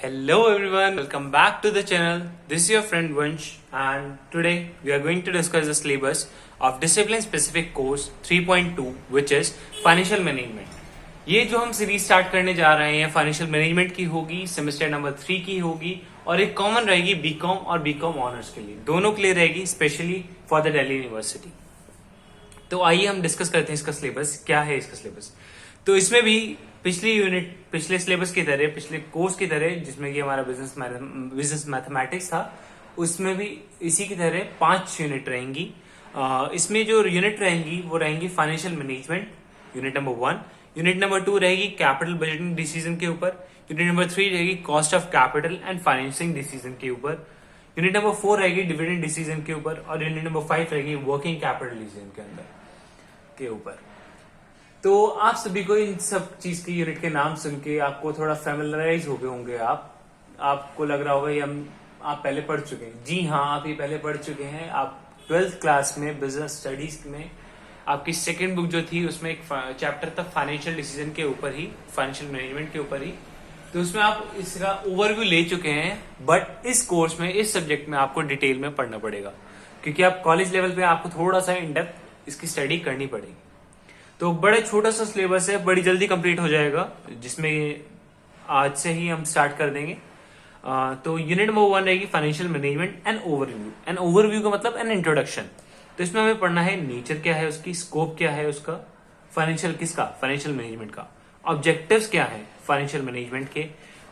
Hello everyone, welcome back to the channel. This is your friend Vansh and today we are going to discuss the syllabus of discipline specific course 3.2 which is financial management. ये जो हम series start करने जा रहे हैं financial management की होगी, semester number 3 की होगी और एक कॉमन रहेगी बीकॉम और बीकॉम ऑनर्स के लिए, दोनों के लिए रहेगी specially for the Delhi university. तो आइए हम डिस्कस करते हैं इसका सिलेबस क्या है। इसका सिलेबस तो इसमें भी पिछले सिलेबस की तरह, पिछले कोर्स की तरह जिसमें कि हमारा बिजनेस मैथमेटिक्स था, उसमें भी इसी की तरह 5 यूनिट रहेंगी। इसमें जो यूनिट रहेंगी वो रहेंगी financial management unit number 1, unit number 2 रहेगी कैपिटल बजटिंग डिसीजन के ऊपर, यूनिट नंबर 3 रहेगी cost of capital and financing decision के ऊपर, यूनिट नंबर 4 रहेगी डिविडेंड डिसीजन के ऊपर और यूनिट नंबर 5 रहेगी वर्किंग कैपिटल डिसीजन के अंदर के ऊपर। तो आप सभी को इन सब चीज के यूनिट के नाम सुन के आपको थोड़ा फैमिलराइज हो गए होंगे। आपको लग रहा होगा ये आप पहले पढ़ चुके हैं। जी हाँ, आप ये पहले पढ़ चुके हैं। आप 12th क्लास में बिजनेस स्टडीज में आपकी सेकेंड बुक जो थी उसमें एक चैप्टर था फाइनेंशियल डिसीजन के ऊपर ही, फाइनेंशियल मैनेजमेंट के ऊपर ही। तो उसमें आप इसका ओवरव्यू ले चुके हैं, बट इस कोर्स में, इस सब्जेक्ट में आपको डिटेल में पढ़ना पड़ेगा क्योंकि आप कॉलेज लेवल पे आपको थोड़ा सा इन डेप्थ इसकी स्टडी करनी पड़ेगी। तो बड़े छोटा सा सिलेबस है, बड़ी जल्दी कंप्लीट हो जाएगा, जिसमें आज से ही हम स्टार्ट कर देंगे। तो यूनिट नंबर 1 रहेगी financial management and overview. And overview का मतलब एन इंट्रोडक्शन। तो इसमें हमें पढ़ना है नेचर क्या है उसकी, स्कोप क्या है उसका, फाइनेंशियल मैनेजमेंट का, ऑब्जेक्टिव्स क्या है फाइनेंशियल मैनेजमेंट के,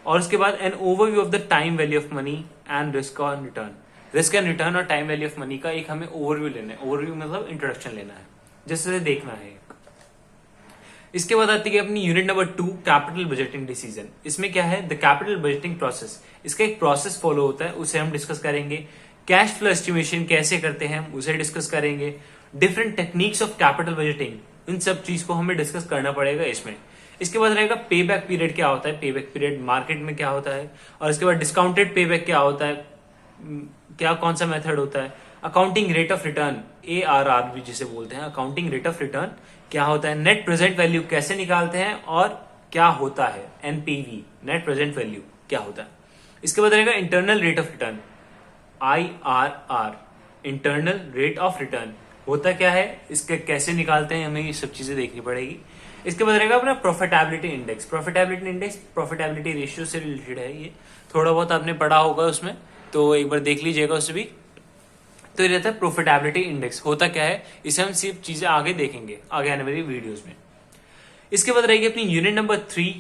और उसके बाद an overview of the time value of money and risk and return. Risk and return और टाइम वैल्यू ऑफ मनी का एक हमें ओवरव्यू लेना है। ओवरव्यू मतलब इंट्रोडक्शन लेना है, जैसे देखना है। इसके बाद आती है अपनी unit number 2 capital budgeting decision. इसमें क्या है, द कैपिटल बजटिंग प्रोसेस। इसका एक प्रोसेस फॉलो होता है, उसे हम डिस्कस करेंगे। कैश फ्लो एस्टिमेशन कैसे करते हैं हम उसे डिस्कस करेंगे। Different techniques of capital budgeting, इन सब चीज को हमें डिस्कस करना पड़ेगा इसमें। इसके बाद रहेगा पे बैक पीरियड क्या होता है, पे बैक पीरियड मार्केट में क्या होता है, और इसके बाद डिस्काउंटेड पे बैक क्या होता है, क्या कौन सा मेथड होता है। Accounting rate of return, ARR भी जिसे बोलते हैं, अकाउंटिंग रेट ऑफ रिटर्न क्या होता है। नेट प्रेजेंट वैल्यू कैसे निकालते हैं और क्या होता है, NPV नेट प्रेजेंट वैल्यू क्या होता है। इसके बाद रहेगा internal rate of return, IRR internal rate of return होता क्या है, इसके कैसे निकालते हैं, हमें ये सब चीजें देखनी पड़ेगी। इसके बाद रहेगा अपना प्रॉफिटेबिलिटी इंडेक्स। प्रॉफिटेबिलिटी रेशियो से रिलेटेड है ये, थोड़ा बहुत आपने पढ़ा होगा उसमें, तो एक बार देख लीजिएगा उसे भी। तो ये रहता है प्रॉफिटेबिलिटी इंडेक्स, होता क्या है, इसे हम सिर्फ चीजें आगे देखेंगे आगे आने वाली वीडियोस में। इसके बाद रहेगी अपनी unit number 3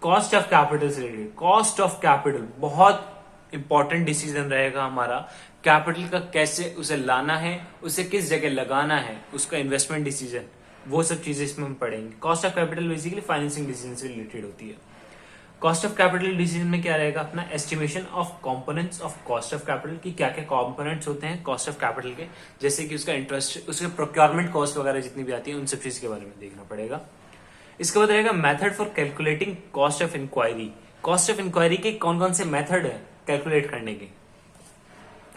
cost of capital से रिलेटेड। कॉस्ट ऑफ कैपिटल बहुत इंपॉर्टेंट डिसीजन रहेगा हमारा। कैपिटल का कैसे उसे लाना है, उसे किस जगह लगाना है, उसका इन्वेस्टमेंट डिसीजन, वो सब चीजें इसमें हम पढ़ेंगे। Cost of capital basically financing decision से रिलेटेड होती है। कॉस्ट ऑफ कैपिटल डिसीजन में क्या रहेगा अपना estimation of components of cost of capital की, क्या क्या कंपोनेंट्स होते हैं कॉस्ट ऑफ कैपिटल के, जैसे कि उसका इंटरेस्ट, उसके प्रोक्योरमेंट कॉस्ट वगैरह जितनी भी आती है, उन सब चीज के बारे में देखना पड़ेगा। इसके बाद रहेगा method for calculating cost of inquiry. Cost of inquiry के कौन कौन से मेथड है कैलकुलेट करने के।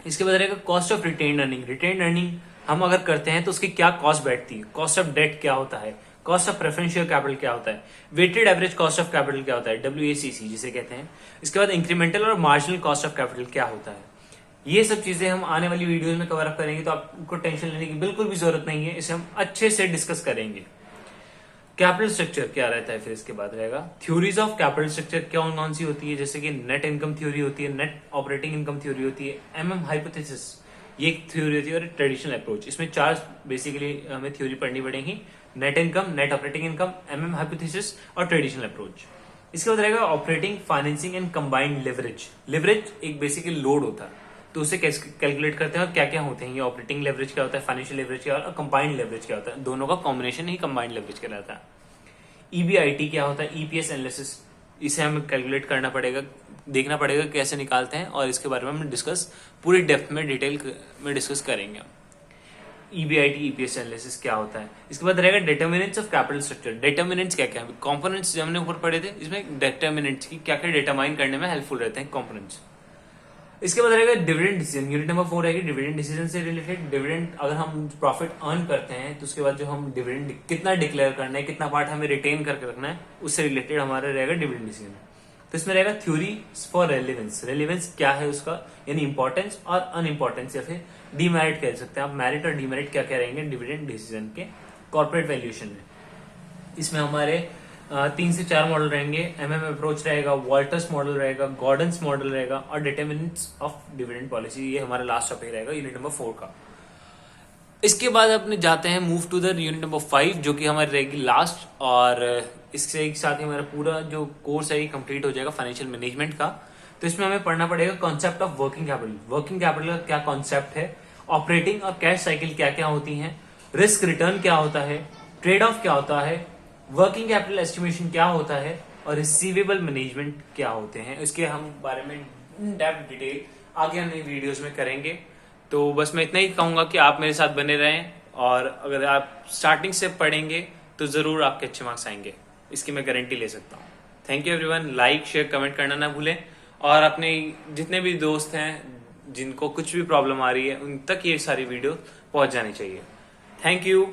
इसके बाद रहेगा cost of retain earning. Retain earning हम अगर करते हैं तो उसकी क्या कॉस्ट बैठती है। कॉस्ट ऑफ डेट क्या होता है, कॉस्ट ऑफ प्रेफरेंशियल कैपिटल क्या होता है, weighted average cost of capital क्या होता है, WACC जिसे कहते हैं। इसके बाद इंक्रीमेंटल और मार्जिनल कॉस्ट ऑफ कैपिटल क्या होता है। ये सब चीजें हम आने वाली वीडियोस में कवर अप करेंगे, तो आपको टेंशन लेने की बिल्कुल भी जरूरत नहीं है, इसे हम अच्छे से डिस्कस करेंगे। कैपिटल स्ट्रक्चर क्या रहता है, फिर इसके बाद रहेगा थ्योरीज ऑफ कैपिटल स्ट्रक्चर कौन कौन सी होती है, जैसे कि नेट इनकम थ्योरी होती है, नेट ऑपरेटिंग इनकम थ्योरी होती है, MM हाइपोथेसिस ये एक थ्योरी होती है, और ट्रेडिशनल अप्रोच। इसमें 4 बेसिकली हमें थ्योरी पढ़नी पड़ेगी, net income, net operating income, MM hypothesis और ट्रेडिशनल अप्रोच। इसके बाद रहेगा operating, financing and combined leverage. Leverage एक बेसिकली लोड होता है, तो उसे कैसे कैलकुलेट करते हैं और क्या क्या होते हैं ये। ऑपरेटिंग लेवरेज क्या होता है, फाइनेंशियल लेवरेज क्या होता है, और कंबाइंड लेवरेज क्या होता है, दोनों का कॉम्बिनेशन ही कंबाइंड लेवरेज कहलाता है। EBIT क्या होता है, EPS एनालिसिस, इसे हमें कैलकुलेट करना पड़ेगा, देखना पड़ेगा कैसे निकालते हैं, और इसके बारे में हम डिस्कस पूरी डेप्थ में डिटेल में डिस्कस करेंगे। EBIT EPS एनालिसिस क्या होता है। इसके बाद रहेगा determinants of capital structure. Determinants क्या क्या है, कंपोनेंट्स जो हमने ऊपर पढ़े थे, इसमें डिटर्मिनेंट्स की क्या क्या डिटरमाइन करने में हेल्पफुल रहते हैं कंपोनेंट्स। इसके बाद रहेगा डिविडेंड डिसीजन। यूनिट नंबर 4 रहेगी डिविडेंड डिसीजन से रिलेटेड। डिविडेंड अगर हम प्रॉफिट अर्न करते हैं तो उसके बाद जो हम डिविडेंड कितना डिक्लेयर करना है, कितना पार्ट हमें रिटेन करके रखना है, उससे रिलेटेड हमारा रहेगा डिविडेंड डिसीजन। तो इसमें रहेगा थ्योरी फॉर रेलिवेंस। रेलिवेंस क्या है उसका, यानी इंपॉर्टेंस और अनइम्पोर्टेंस, या फिर डीमेरिट कह सकते हैं आप। मेरिट और डीमेरिट क्या क्या रहेंगे डिविडेंड डिसीजन के कॉर्पोरेट वैल्यूएशन में। इसमें हमारे 3 से 4 मॉडल रहेंगे। एमएम अप्रोच रहेगा, वॉल्टर्स मॉडल रहेगा, गॉर्डन्स मॉडल रहेगा और डिटर्मिनेंट्स ऑफ डिविडेंड पॉलिसी। ये हमारा लास्ट टॉपिक रहेगा यूनिट नंबर 4 का। इसके बाद अपने जाते हैं move to the unit number 5, जो कि हमारी रहेगी लास्ट, और इसके एक साथ ही हमारा पूरा जो कोर्स है ये कंप्लीट हो जाएगा फाइनेंशियल मैनेजमेंट का। तो इसमें हमें पढ़ना पड़ेगा concept of working capital. Working capital का क्या कॉन्सेप्ट है, ऑपरेटिंग और कैश साइकिल क्या क्या होती हैं, रिस्क रिटर्न क्या होता है, ट्रेड ऑफ क्या होता है, वर्किंग कैपिटल एस्टिमेशन क्या होता है और रिसीवेबल मैनेजमेंट क्या होते हैं। इसके हम बारे में इन डेप्थ डिटेल आगे आने वीडियोस में करेंगे। तो बस मैं इतना ही कहूंगा कि आप मेरे साथ बने रहें, और अगर आप स्टार्टिंग से पढ़ेंगे तो जरूर आपके अच्छे मार्क्स आएंगे, इसकी मैं गारंटी ले सकता हूँ। Thank you everyone. Like share comment करना ना भूलें, और अपने जितने भी दोस्त हैं जिनको कुछ भी प्रॉब्लम आ रही है उन तक ये सारी वीडियो पहुंच जानी चाहिए। Thank you.